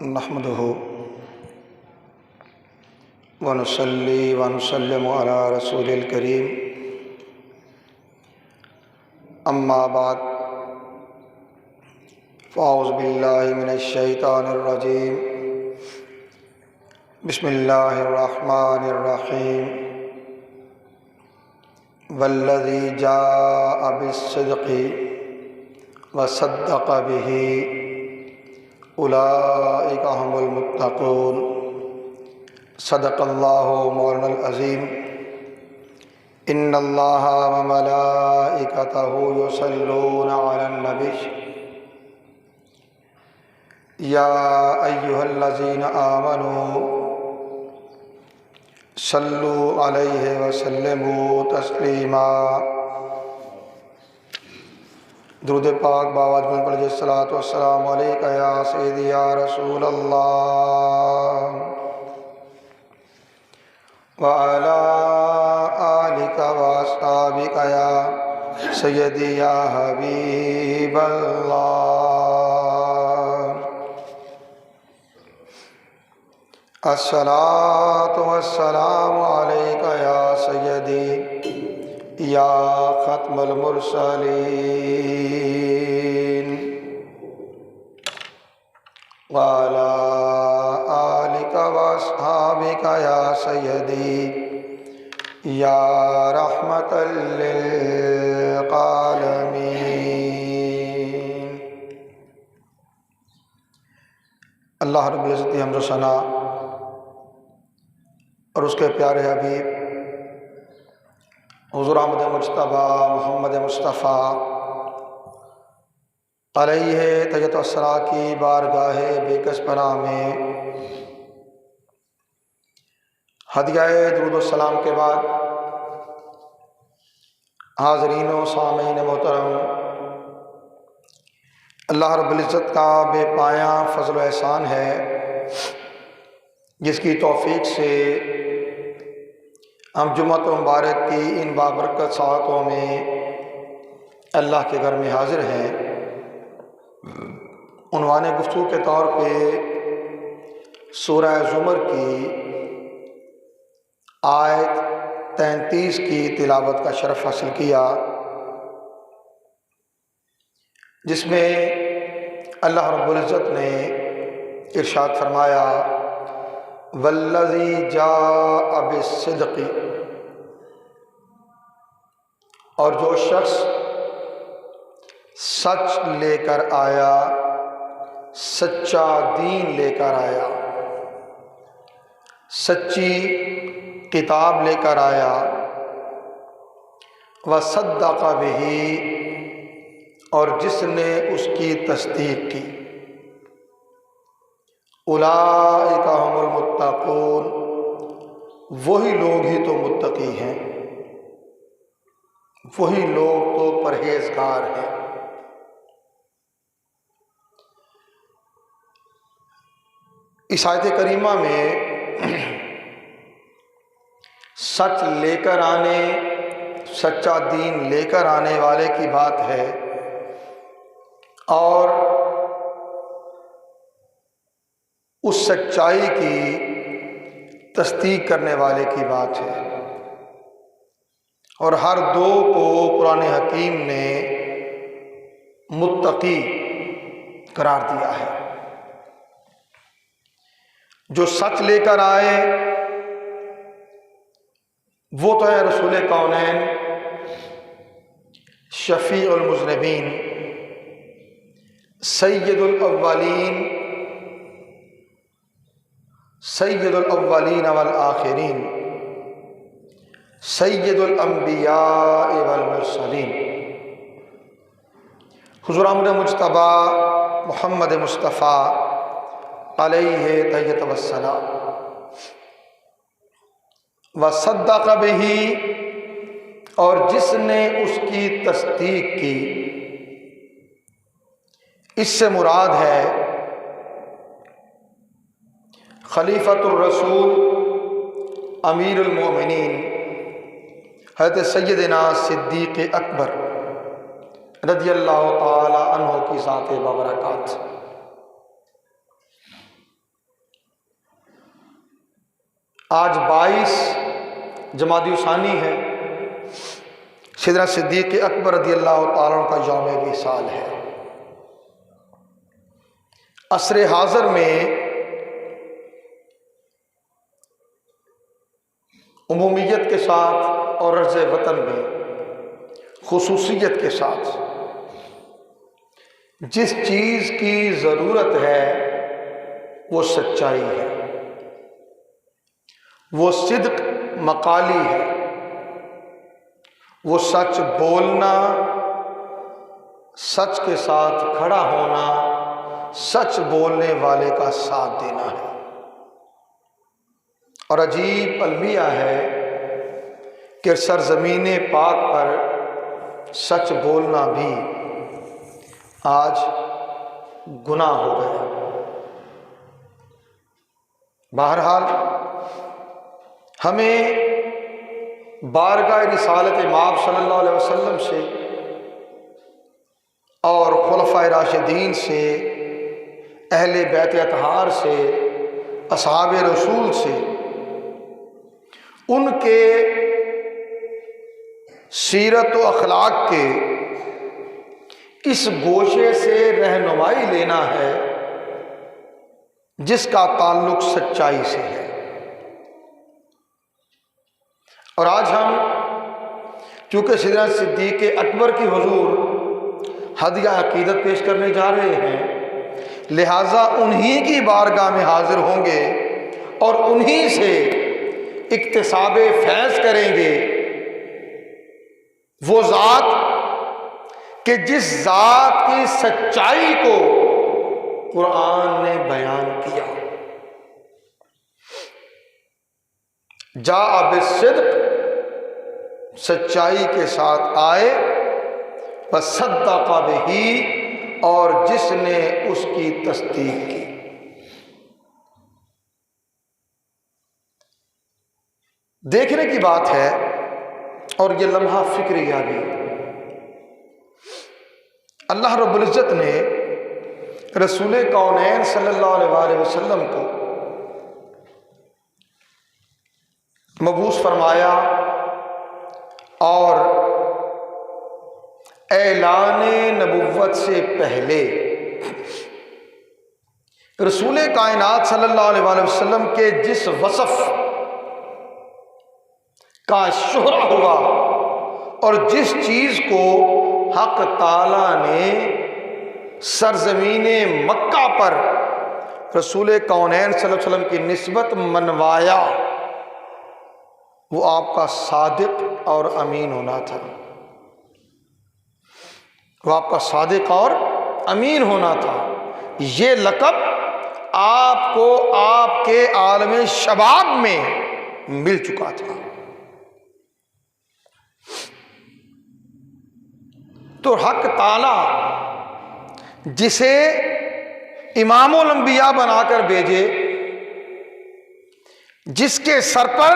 نحمده ونصلي ونسلم على رسول الكريم اما بعد فاعوذ باللہ من الشیطان الرجیم بسم اللہ الرحمن الرحیم والذی جاء بالصدق وصدق به اولئک هم المتقون صدق اللہ مولانا العظیم ان اللہ وملائکتہ یصلون علی النبی یا ایہا الذین آمنوا صلوا علیہ وسلموا تسلیما۔ درود پاک باوجھ بلند پڑھیے الصلاۃ والسلام علیکہ یا سیدی یا رسول اللہ وعلی آلک واصحابک یا سیدی یا حبیب اللہ۔ الصلاۃ والسلام علیکہ یا سیدی یا ختم المرسلین وعلی آلک واصحابک یا سیدی یا رحمت للعالمین۔ اللہ رب العزت کی حمد و ثنا اور اس کے پیارے حبیب حضور احمد مجتبیٰ محمد مصطفیٰ علیہ تحیۃ والثناء کی بارگاہ بے کس پناہ میں ہدیہ درود و سلام کے بعد حاضرین و سامعین محترم، اللہ رب العزت کا بے پایاں فضل و احسان ہے جس کی توفیق سے ہم جمعۃ مبارک کی ان بابرکت ساعتوں میں اللہ کے گھر میں حاضر ہیں۔ عنوان گفتگو کے طور پہ سورہ زمر کی آیت 33 کی تلاوت کا شرف حاصل کیا، جس میں اللہ رب العزت نے ارشاد فرمایا والذی جاء بالصدق، اور جو شخص سچ لے کر آیا، سچا دین لے کر آیا، سچی کتاب لے کر آیا، وصدق بہ، اور جس نے اس کی تصدیق کی، اولئک هم المتقون، وہی لوگ ہی تو متقی ہیں، وہی لوگ تو پرہیزگار ہیں۔ اس آیت کریمہ میں سچ لے کر آنے، سچا دین لے کر آنے والے کی بات ہے، اور اس سچائی کی تصدیق کرنے والے کی بات ہے، اور ہر دو کو قرآن حکیم نے متقی قرار دیا ہے۔ جو سچ لے کر آئے وہ تو ہے رسول کونین، شفیع المذنبین، سید الاولین، سید الاولین والآخرین، سید الانبیاء والمرسلین، حضور احمد مجتبیٰ محمد مصطفیٰ علیہ تحیۃ والثناء، وصدق بہ، اور جس نے اس کی تصدیق کی۔ اس سے مراد ہے خلیفۃ الرسول امیر المومنین حضرت سیدنا صدیق اکبر رضی اللہ تعالی عنہ کی ذات بابرکات۔ آج 22 جمادی الثانی ہے، سیدنا صدیق اکبر رضی اللہ تعالیٰ عنہ کا یوم وصال ہے۔ عصر حاضر میں عمومیت کے ساتھ اور عرض وطن میں خصوصیت کے ساتھ جس چیز کی ضرورت ہے وہ سچائی ہے، وہ صدق مقالی ہے، وہ سچ بولنا، سچ کے ساتھ کھڑا ہونا، سچ بولنے والے کا ساتھ دینا ہے۔ اور عجیب المیہ ہے کہ سرزمین پاک پر سچ بولنا بھی آج گناہ ہو گیا۔ بہرحال ہمیں بارگاہ رسالت مآب صلی اللہ علیہ وسلم سے اور خلفائے راشدین سے، اہل بیت اطہار سے، اصحاب رسول سے، ان کے سیرت و اخلاق کے اس گوشے سے رہنمائی لینا ہے جس کا تعلق سچائی سے ہے۔ اور آج ہم چونکہ سیدنا صدیق اکبر کی حضور ہدیہ عقیدت پیش کرنے جا رہے ہیں، لہٰذا انہی کی بارگاہ میں حاضر ہوں گے اور انہی سے اکتساب فیض کریں گے۔ وہ ذات کہ جس ذات کی سچائی کو قرآن نے بیان کیا، جاء بالصدق، سچائی کے ساتھ آئے، وصدق بہ، اور جس نے اس کی تصدیق کی۔ دیکھنے کی بات ہے، اور یہ لمحہ فکریہ بھی، اللہ رب العزت نے رسول کونین صلی اللہ علیہ وسلم کو مبعوث فرمایا اور اعلان نبوت سے پہلے رسول کائنات صلی اللہ علیہ وسلم کے جس وصف کا شہرہ ہوا اور جس چیز کو حق تعالیٰ نے سرزمین مکہ پر رسول کونین صلی اللہ علیہ وسلم کی نسبت منوایا، وہ آپ کا صادق اور امین ہونا تھا۔ وہ آپ کا صادق اور امین ہونا تھا۔ یہ لقب آپ کو آپ کے عالم شباب میں مل چکا تھا۔ تو حق تعالی جسے امام الانبیاء بنا کر بھیجے، جس کے سر پر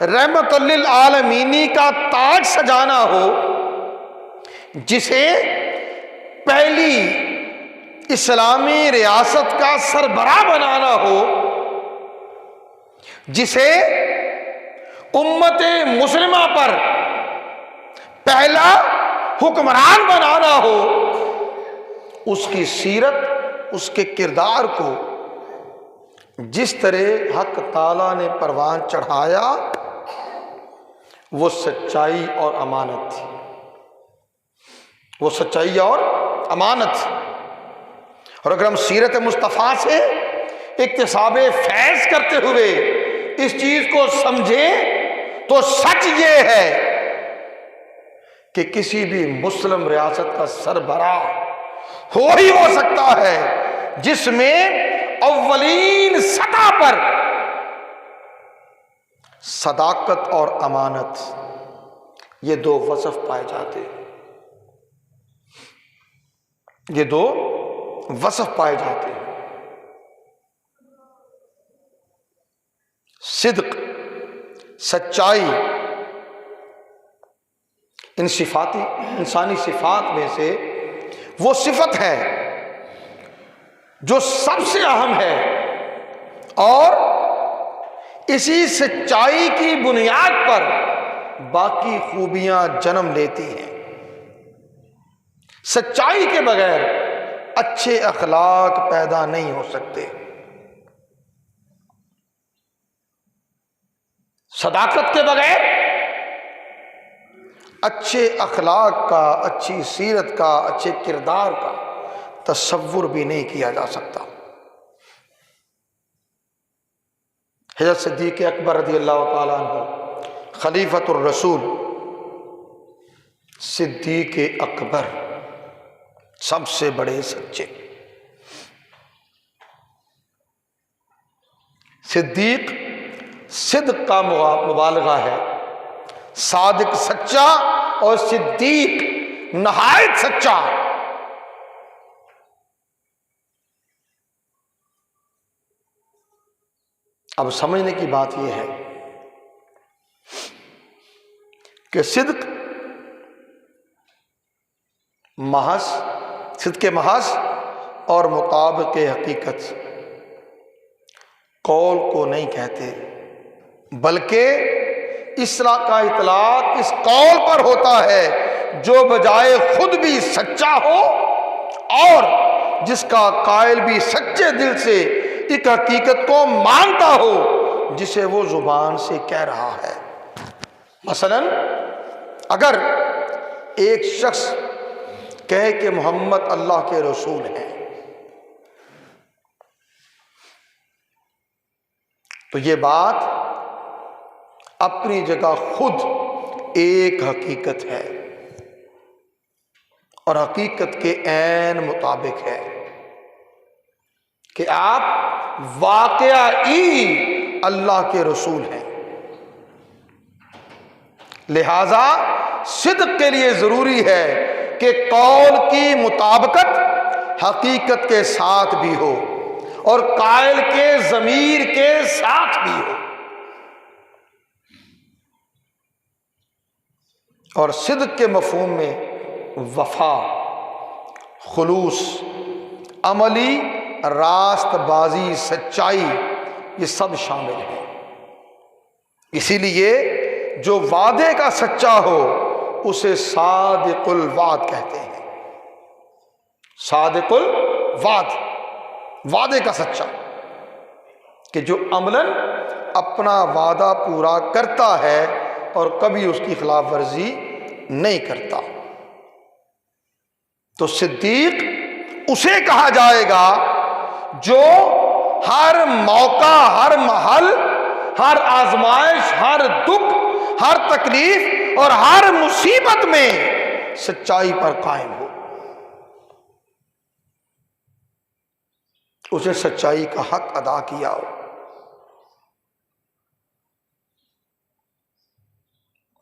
رحمت للعالمینی کا تاج سجانا ہو، جسے پہلی اسلامی ریاست کا سربراہ بنانا ہو، جسے امت مسلمہ پر پہلا حکمران بنانا ہو، اس کی سیرت، اس کے کردار کو جس طرح حق تعالیٰ نے پروان چڑھایا، وہ سچائی اور امانت تھی۔ وہ سچائی اور امانت تھی۔ اور اگر ہم سیرت مصطفیٰ سے اکتساب فیض کرتے ہوئے اس چیز کو سمجھیں تو سچ یہ ہے کہ کسی بھی مسلم ریاست کا سربراہ ہی ہو سکتا ہے جس میں اولین سطح پر صداقت اور امانت، یہ دو وصف پائے جاتے ہیں۔ یہ دو وصف پائے جاتے ہیں۔ صدق، سچائی، ان صفاتی انسانی صفات میں سے وہ صفت ہے جو سب سے اہم ہے اور اسی سچائی کی بنیاد پر باقی خوبیاں جنم لیتی ہیں۔ سچائی کے بغیر اچھے اخلاق پیدا نہیں ہو سکتے، صداقت کے بغیر اچھے اخلاق کا، اچھی سیرت کا، اچھے کردار کا تصور بھی نہیں کیا جا سکتا۔ حضرت صدیق اکبر رضی اللہ تعالیٰ عنہ خلیفۃ الرسول، صدیق اکبر سب سے بڑے سچے، صدیق صدق کا مبالغہ ہے، صادق سچا اور صدیق نہایت سچا۔ اب سمجھنے کی بات یہ ہے کہ صدق محض اور مطابق حقیقت قول کو نہیں کہتے، بلکہ اصلاح کا اطلاق اس قول پر ہوتا ہے جو بجائے خود بھی سچا ہو اور جس کا قائل بھی سچے دل سے ایک حقیقت کو مانتا ہو جسے وہ زبان سے کہہ رہا ہے۔ مثلا اگر ایک شخص کہے کہ محمد اللہ کے رسول ہیں تو یہ بات اپنی جگہ خود ایک حقیقت ہے اور حقیقت کے عین مطابق ہے کہ آپ واقعی اللہ کے رسول ہیں۔ لہذا صدق کے لیے ضروری ہے کہ قول کی مطابقت حقیقت کے ساتھ بھی ہو اور قائل کے ضمیر کے ساتھ بھی ہو، اور صدق کے مفہوم میں وفا، خلوص، عملی راست بازی، سچائی، یہ سب شامل ہیں۔ اسی لیے جو وعدے کا سچا ہو اسے صادق الوعد کہتے ہیں۔ صادق الوعد، وعدے کا سچا، کہ جو عملاً اپنا وعدہ پورا کرتا ہے اور کبھی اس کی خلاف ورزی نہیں کرتا۔ تو صدیق اسے کہا جائے گا جو ہر موقع، ہر محل، ہر آزمائش، ہر دکھ، ہر تکلیف اور ہر مصیبت میں سچائی پر قائم ہو، اسے سچائی کا حق ادا کیا ہو۔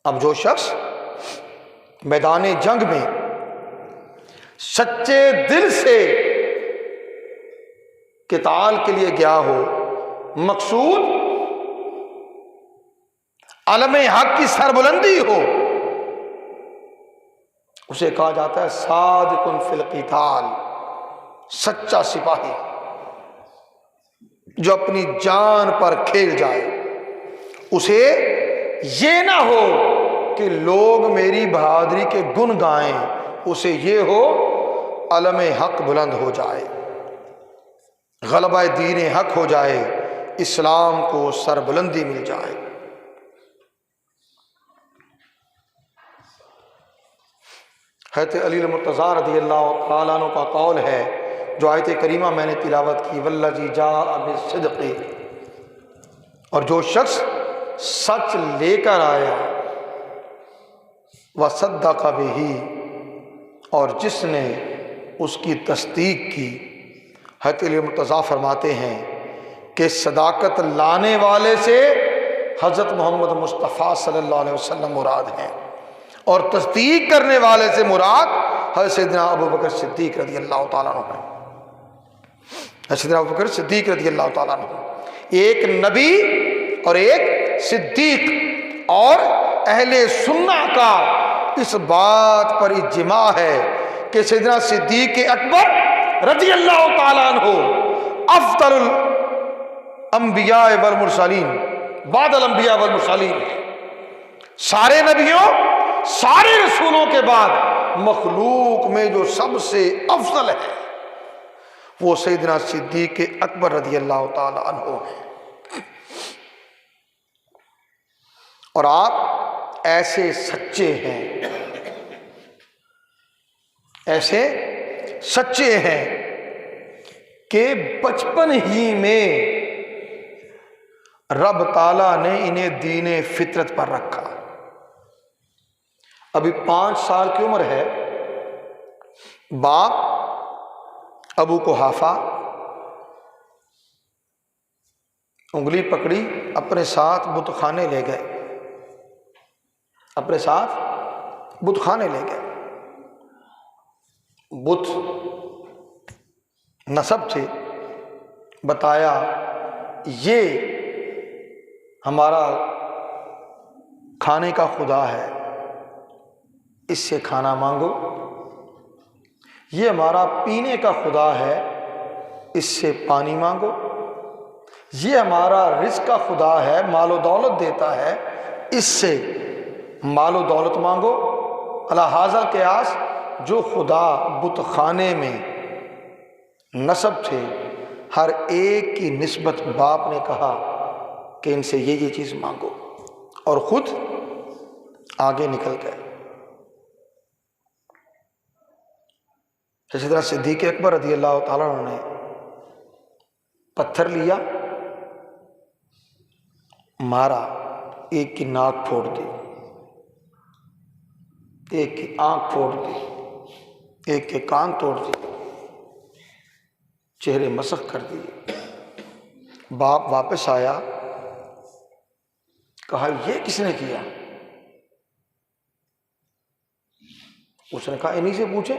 اب جو شخص میدان جنگ میں سچے دل سے قتال کے لیے گیا ہو، مقصود علم حق کی سربلندی ہو، اسے کہا جاتا ہے صادق فی القتال، سچا سپاہی جو اپنی جان پر کھیل جائے۔ اسے یہ نہ ہو کہ لوگ میری بہادری کے گن گائیں، اسے یہ ہو علم حق بلند ہو جائے، غلبہ دین حق ہو جائے، اسلام کو سربلندی مل جائے۔ حضرت علی المرتضیٰ رضی اللہ تعالیٰ عنہ کا قول ہے جو آیت کریمہ میں نے تلاوت کی، والذی جاء بالصدق، اور جو شخص سچ لے کر آیا، وصدق بہ، اور جس نے اس کی تصدیق کی۔ حضرت علی مرتضیٰ فرماتے ہیں کہ صداقت لانے والے سے حضرت محمد مصطفیٰ صلی اللہ علیہ وسلم مراد ہیں، اور تصدیق کرنے والے سے مراد حضرت سیدنا ابوبکر صدیق رضی اللہ تعالیٰ عنہ ہیں۔ حضرت سیدنا ابوبکر صدیق رضی اللہ تعالیٰ عنہ ایک نبی اور ایک صدیق، اور اہل سنہ کا اس بات پر اجماع ہے کہ سیدنا صدیق اکبر رضی اللہ تعالیٰ عنہ افضل الانبیاء والمرسلین بعد الانبیاء والمرسلین ہے۔ سارے نبیوں سارے رسولوں کے بعد مخلوق میں جو سب سے افضل ہے وہ سیدنا صدیق اکبر رضی اللہ تعالی عنہ ہیں۔ اور آپ ایسے سچے ہیں، ایسے سچے ہیں کہ بچپن ہی میں رب تعالیٰ نے انہیں دین فطرت پر رکھا۔ ابھی 5 سال کی عمر ہے، باپ ابو قحافہ انگلی پکڑی، اپنے ساتھ بت خانے لے گئے، اپنے ساتھ بت خانے لے گئے۔ بت نسب تھے، بتایا یہ ہمارا کھانے کا خدا ہے، اس سے کھانا مانگو، یہ ہمارا پینے کا خدا ہے، اس سے پانی مانگو، یہ ہمارا رزق کا خدا ہے، مال و دولت دیتا ہے، اس سے مال و دولت مانگو۔ علی ھذا القیاس جو خدا بت خانے میں نسب تھے، ہر ایک کی نسبت باپ نے کہا کہ ان سے یہ چیز مانگو، اور خود آگے نکل گئے۔ اسی طرح صدیق اکبر رضی اللہ تعالیٰ عنہ نے پتھر لیا، مارا، ایک کی ناک پھوڑ دی، ایک کی آنکھ پھوڑ دی، ایک کے کان توڑ دی، چہرے مسخ کر دیے۔ باپ واپس آیا، کہا یہ کس نے کیا؟ اس نے کہا انہی سے پوچھے،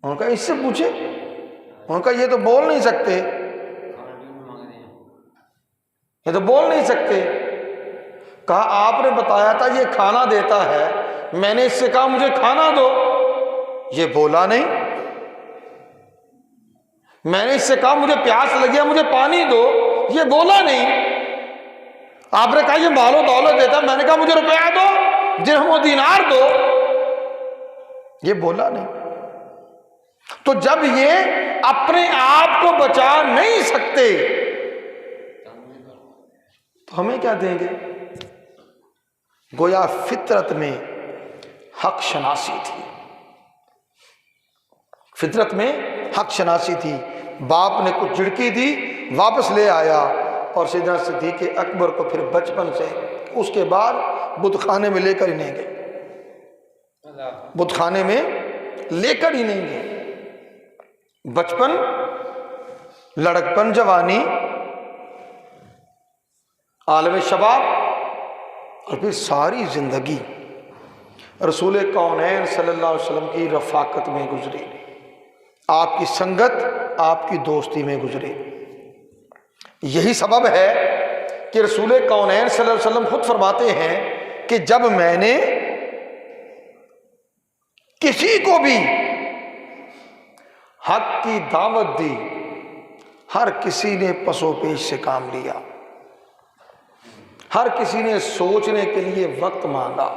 انہوں نے کہا اس سے پوچھے، انہوں نے کہا یہ تو بول نہیں سکتے، یہ تو بول نہیں سکتے۔ کہا آپ نے بتایا تھا یہ کھانا دیتا ہے، میں نے اس سے کہا مجھے کھانا دو، یہ بولا نہیں۔ میں نے اس سے کہا مجھے پیاس لگی ہے مجھے پانی دو، یہ بولا نہیں۔ آپ نے کہا یہ مال و دولت دیتا ہے، میں نے کہا مجھے روپیہ دو، درہم و دینار دو، یہ بولا نہیں۔ تو جب یہ اپنے آپ کو بچا نہیں سکتے تو ہمیں کیا دیں گے؟ گویا فطرت میں حق شناسی تھی، فطرت میں حق شناسی تھی۔ باپ نے کچھ جھڑکی دی، واپس لے آیا، اور سیدنا صدیق اکبر کو پھر بچپن سے اس کے بعد بت خانے میں لے کر ہی نہیں گئے، بت خانے میں لے کر ہی نہیں گئے۔ بچپن، لڑکپن، جوانی، عالم شباب، اور پھر ساری زندگی رسول کونین صلی اللہ علیہ وسلم کی رفاقت میں گزری، آپ کی سنگت، آپ کی دوستی میں گزری۔ یہی سبب ہے کہ رسول کونین صلی اللہ علیہ وسلم خود فرماتے ہیں کہ جب میں نے کسی کو بھی حق کی دعوت دی، ہر کسی نے پس و پیش سے کام لیا، ہر کسی نے سوچنے کے لیے وقت مانگا،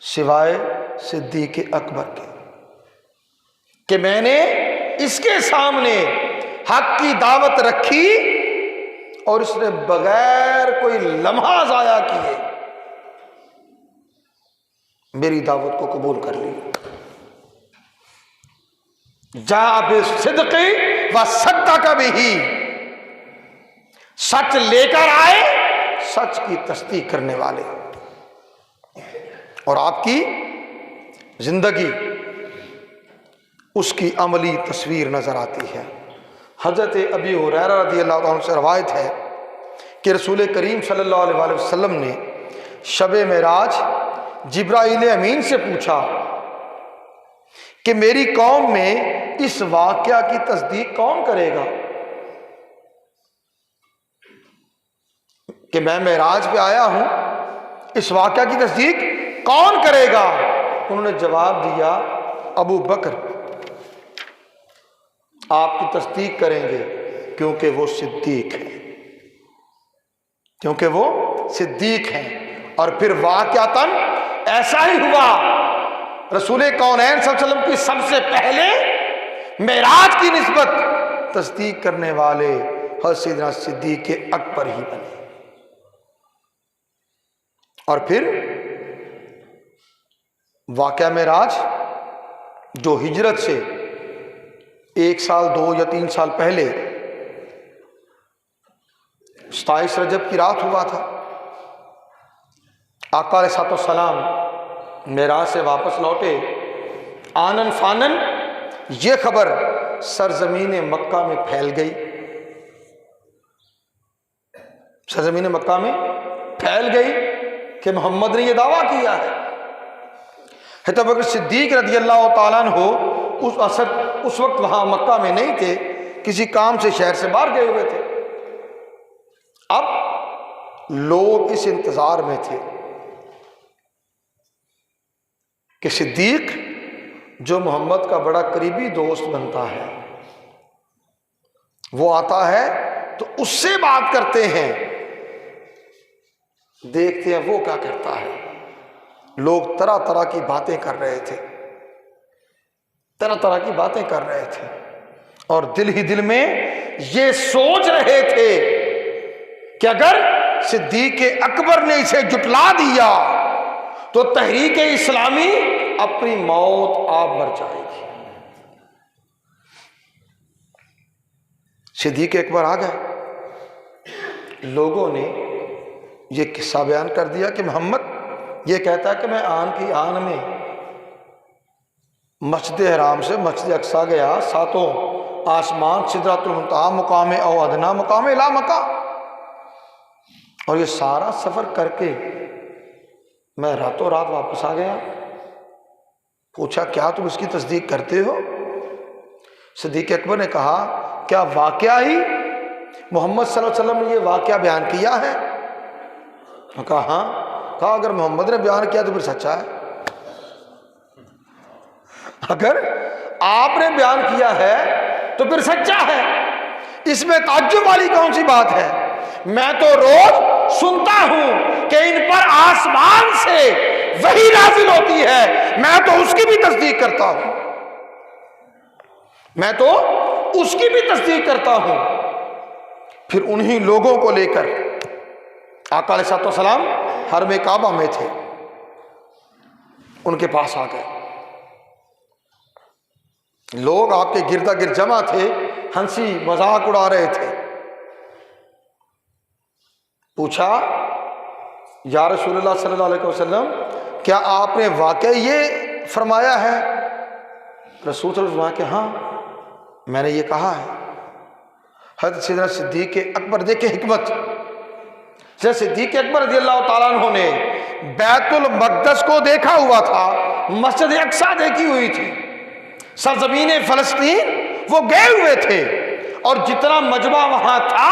سوائے صدیق اکبر کے، کہ میں نے اس کے سامنے حق کی دعوت رکھی اور اس نے بغیر کوئی لمحہ ضائع کیے میری دعوت کو قبول کر لی۔ جاء بالصدق وصدق بہ، سچ لے کر آئے، سچ کی تصدیق کرنے والے۔ اور آپ کی زندگی اس کی عملی تصویر نظر آتی ہے۔ حضرت ابی ہریرہ رضی اللہ عنہ سے روایت ہے کہ رسول کریم صلی اللہ علیہ وسلم نے شب معراج جبرائیل امین سے پوچھا کہ میری قوم میں اس واقعہ کی تصدیق کون کرے گا، کہ میں معراج پہ آیا ہوں، اس واقعہ کی تصدیق کون کرے گا؟ انہوں نے جواب دیا ابو بکر آپ کی تصدیق کریں گے، کیونکہ وہ صدیق ہیں، کیونکہ وہ صدیق ہیں۔ اور پھر واقعتاً ایسا ہی ہوا، رسول کونین صلی اللہ علیہ وسلم کی سب سے پہلے معراج کی نسبت تصدیق کرنے والے حضرت سیدنا صدیق اکبر ہی بنے۔ اور پھر واقعہ معراج جو ہجرت سے 1 سال 2 یا 3 سال پہلے 27 رجب کی رات ہوا تھا، آقا علیہ السلام معراج سے واپس لوٹے، آنن فانن یہ خبر سرزمین مکہ میں پھیل گئی، سرزمین مکہ میں پھیل گئی کہ محمد نے یہ دعویٰ کیا ہے۔ حضرت ابوبکر صدیق رضی اللہ تعالیٰ عنہ اس وقت وہاں مکہ میں نہیں تھے، کسی کام سے شہر سے باہر گئے ہوئے تھے۔ اب لوگ اس انتظار میں تھے کہ صدیق جو محمد کا بڑا قریبی دوست بنتا ہے وہ آتا ہے تو اس سے بات کرتے ہیں، دیکھتے ہیں وہ کیا کرتا ہے۔ لوگ طرح طرح کی باتیں کر رہے تھے، طرح طرح کی باتیں کر رہے تھے، اور دل ہی دل میں یہ سوچ رہے تھے کہ اگر صدیق اکبر نے اسے جٹلا دیا تو تحریک اسلامی اپنی موت آپ مر جائے گی۔ صدیق اکبر آ گئے، لوگوں نے یہ قصہ بیان کر دیا کہ محمد یہ کہتا ہے کہ میں آن کی آن میں مسجد حرام سے مسجد اقصیٰ گیا، 7 آسمان، سدرۃ المنتہا، مقام او ادنا، مقام اعلیٰ مقام، اور یہ سارا سفر کر کے میں راتوں رات واپس آ گیا۔ پوچھا کیا تم اس کی تصدیق کرتے ہو؟ صدیق اکبر نے کہا کیا واقعہ ہی محمد صلی اللہ علیہ وسلم نے یہ واقعہ بیان کیا ہے؟ کہا ہاں۔ کہا اگر محمد نے بیان کیا تو پھر سچا ہے، اگر آپ نے بیان کیا ہے تو پھر سچا ہے، اس میں تعجب والی کون سی بات ہے؟ میں تو روز سنتا ہوں کہ ان پر آسمان سے وحی نازل ہوتی ہے، میں تو اس کی بھی تصدیق کرتا ہوں، میں تو اس کی بھی تصدیق کرتا ہوں۔ پھر انہی لوگوں کو لے کر آقا علیہ السلام حرم کعبہ میں تھے، ان کے پاس آ گئے، لوگ آپ کے گردا گرد جمع تھے، ہنسی مذاق اڑا رہے تھے۔ پوچھا یا رسول اللہ صلی اللہ علیہ وسلم کیا آپ نے واقعی یہ فرمایا ہے؟ رسول صلی اللہ علیہ وسلم کہ ہاں میں نے یہ کہا ہے۔ حضرت سیدنا صدیق اکبر دیکھے حکمت، جیسے صدیق اکبر رضی اللہ تعالیٰ عنہ نے بیت المقدس کو دیکھا ہوا تھا، مسجد اقصیٰ دیکھی ہوئی تھی، سرزمین فلسطین وہ گئے ہوئے تھے، اور جتنا مجمع وہاں تھا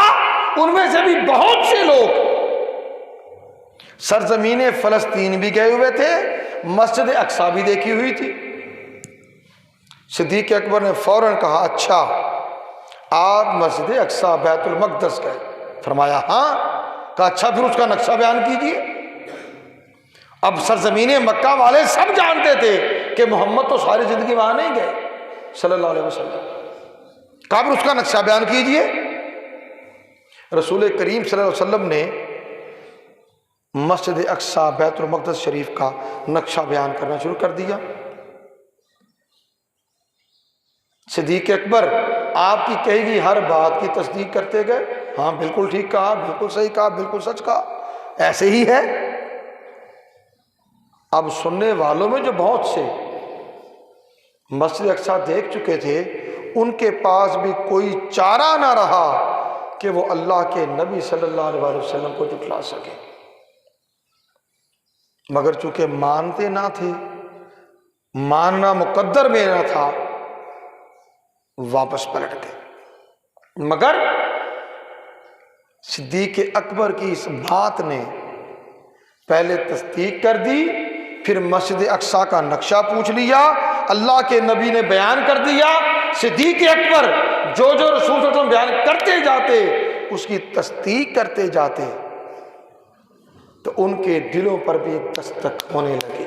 ان میں سے بھی بہت سے لوگ سرزمین فلسطین بھی گئے ہوئے تھے، مسجد اقصیٰ بھی دیکھی ہوئی تھی۔ صدیق اکبر نے فوراً کہا اچھا آپ مسجد اقصیٰ بیت المقدس گئے؟ فرمایا ہاں۔ کہا اچھا پھر اس کا نقشہ بیان کیجئے۔ اب سرزمین مکہ والے سب جانتے تھے کہ محمد تو ساری زندگی وہاں نہیں گئے صلی اللہ علیہ وسلم۔ کہا پھر اس کا نقشہ بیان کیجئے۔ رسول کریم صلی اللہ علیہ وسلم نے مسجد اقصیٰ بیت المقدس شریف کا نقشہ بیان کرنا شروع کر دیا۔ صدیق اکبر آپ کی کہی گئی ہر بات کی تصدیق کرتے گئے، ہاں بالکل ٹھیک کہا، بالکل صحیح کہا، بالکل سچ کہا، ایسے ہی ہے۔ اب سننے والوں میں جو بہت سے مسجد اقصیٰ دیکھ چکے تھے ان کے پاس بھی کوئی چارہ نہ رہا کہ وہ اللہ کے نبی صلی اللہ علیہ وسلم کو جھٹلا سکے، مگر چونکہ مانتے نہ تھے، ماننا مقدر میں نہ تھا، واپس پلٹ گئے۔ مگر صدیق اکبر کی اس بات نے پہلے تصدیق کر دی، پھر مسجد اقصیٰ کا نقشہ پوچھ لیا، اللہ کے نبی نے بیان کر دیا، صدیق اکبر جو رسول صلی اللہ علیہ وسلم بیان کرتے جاتے اس کی تصدیق کرتے جاتے تو ان کے دلوں پر بھی دستک ہونے لگی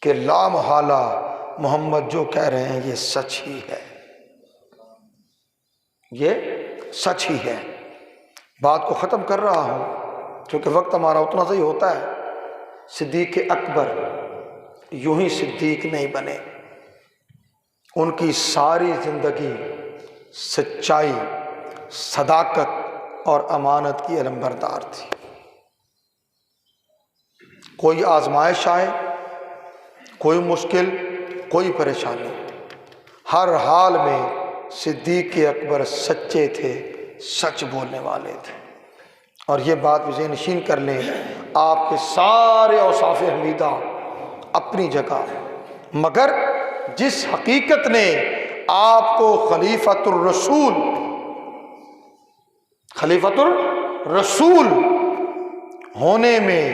کہ لا محالہ محمد جو کہہ رہے ہیں یہ سچ ہی ہے، یہ سچ ہی ہے۔ بات کو ختم کر رہا ہوں کیونکہ وقت ہمارا اتنا صحیح ہوتا ہے۔ صدیق اکبر یوں ہی صدیق نہیں بنے، ان کی ساری زندگی سچائی، صداقت اور امانت کی علمبردار تھی۔ کوئی آزمائش آئے، کوئی مشکل، کوئی پریشانی، ہر حال میں صدیق اکبر سچے تھے، سچ بولنے والے تھے۔ اور یہ بات بھی ذہن نشین کر لیں، آپ کے سارے اوصاف حمیدہ اپنی جگہ، مگر جس حقیقت نے آپ کو خلیفۃ الرسول ہونے میں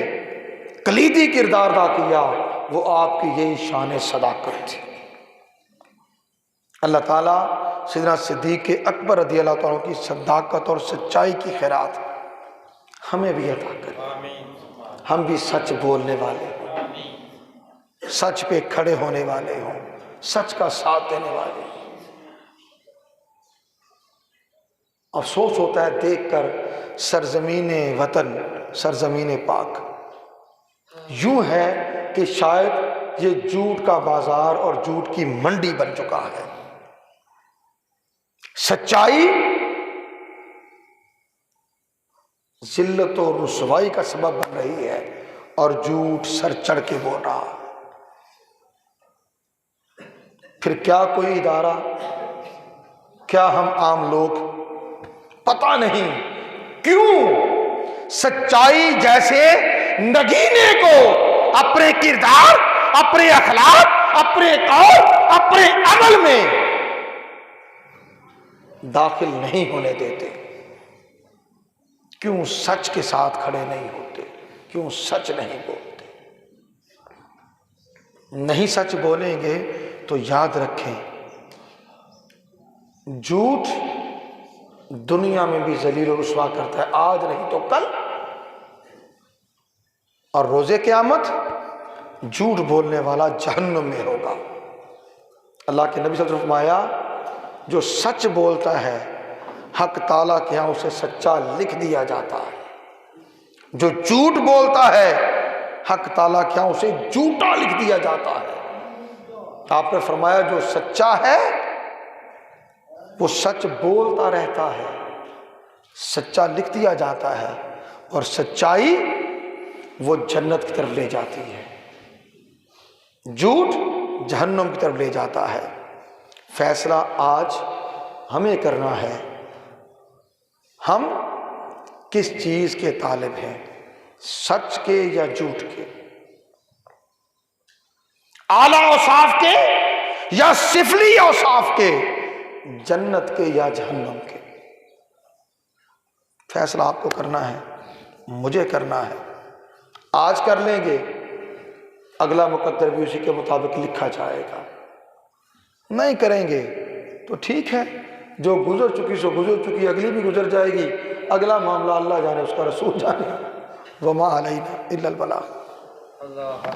کلیدی کردار ادا کیا، وہ آپ کی یہی شان صداقت تھی۔ اللہ تعالیٰ سیدنا صدیق اکبر رضی اللہ تعالیٰ کی صداقت اور سچائی کی خیرات ہمیں بھی عطا کرے، ہم بھی سچ بولنے والے ہوں، سچ پہ کھڑے ہونے والے ہوں، سچ کا ساتھ دینے والے ہوں۔ افسوس ہوتا ہے دیکھ کر سرزمین وطن، سرزمین پاک یوں ہے کہ شاید یہ جھوٹ کا بازار اور جھوٹ کی منڈی بن چکا ہے۔ سچائی ذلت و رسوائی کا سبب بن رہی ہے اور جھوٹ سر چڑھ کے بول رہا۔ پھر کیا کوئی ادارہ، کیا ہم عام لوگ، پتہ نہیں کیوں سچائی جیسے نگینے کو اپنے کردار، اپنے اخلاق، اپنے قول، اپنے عمل میں داخل نہیں ہونے دیتے، کیوں سچ کے ساتھ کھڑے نہیں ہوتے، کیوں سچ نہیں بولتے۔ نہیں سچ بولیں گے تو یاد رکھیں جھوٹ دنیا میں بھی ذلیل و رسوا کرتا ہے، آج نہیں تو کل، اور روز قیامت جھوٹ بولنے والا جہنم میں ہوگا۔ اللہ کے نبی صلی اللہ علیہ وسلم نے فرمایا جو سچ بولتا ہے حق تعالیٰ کے ہاں اسے سچا لکھ دیا جاتا ہے، جو جھوٹ بولتا ہے حق تعالیٰ کے ہاں اسے جھوٹا لکھ دیا جاتا ہے۔ آپ نے فرمایا جو سچا ہے وہ سچ بولتا رہتا ہے، سچا لکھ دیا جاتا ہے، اور سچائی وہ جنت کی طرف لے جاتی ہے، جھوٹ جہنم کی طرف لے جاتا ہے۔ فیصلہ آج ہمیں کرنا ہے، ہم کس چیز کے طالب ہیں، سچ کے یا جھوٹ کے، اعلیٰ اوصاف کے یا سفلی اوصاف کے، جنت کے یا جہنم کے۔ فیصلہ آپ کو کرنا ہے، مجھے کرنا ہے۔ آج کر لیں گے، اگلا مقدر بھی اسی کے مطابق لکھا جائے گا۔ نہیں کریں گے تو ٹھیک ہے، جو گزر چکی سو گزر چکی، اگلی بھی گزر جائے گی، اگلا معاملہ اللہ جانے، اس کا رسول جانے، وما علینا الا البلاغ۔